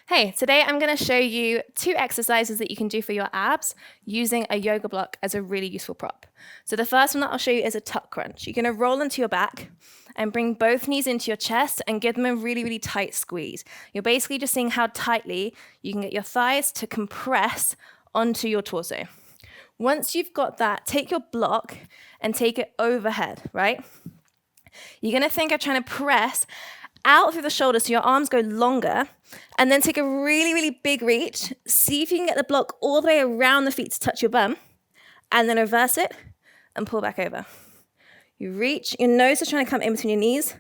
Hey, today I'm going to show you 2 exercises that you can do for your abs using a yoga block as a really useful prop. So the first one that I'll show you is a tuck crunch. You're going to roll onto your back and bring both knees into your chest and give them a really, really tight squeeze. You're basically just seeing how tightly you can get your thighs to compress onto your torso. Once you've got that, take your block and take it overhead, right? You're going to think of trying to press out through the shoulders so your arms go longer, and then take a really, really big reach. See if you can get the block all the way around the feet to touch your bum, and then reverse it and pull back over. You reach, your nose is trying to come in between your knees,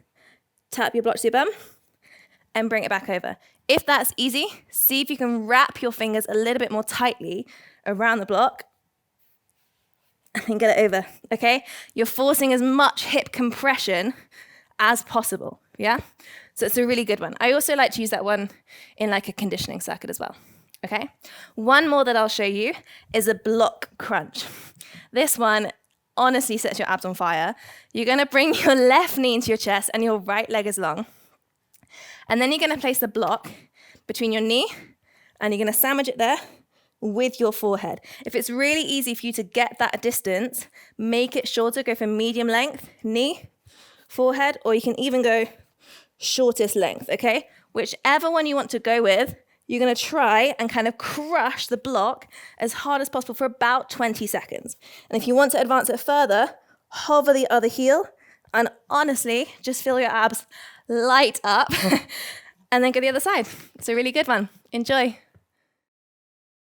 tap your block to your bum, and bring it back over. If that's easy, see if you can wrap your fingers a little bit more tightly around the block and get it over, okay? You're forcing as much hip compression as possible, yeah? So it's a really good one. I also like to use that one in like a conditioning circuit as well, okay? One more that I'll show you is a block crunch. This one honestly sets your abs on fire. You're gonna bring your left knee into your chest and your right leg is long. And then you're gonna place the block between your knee and you're gonna sandwich it there with your forehead. If it's really easy for you to get that distance, make it shorter, go for medium length, knee, forehead, or you can even go shortest length, okay? Whichever one you want to go with, you're gonna try and kind of crush the block as hard as possible for about 20 seconds. And if you want to advance it further, hover the other heel and honestly, just feel your abs light up and then go the other side. It's a really good one. Enjoy.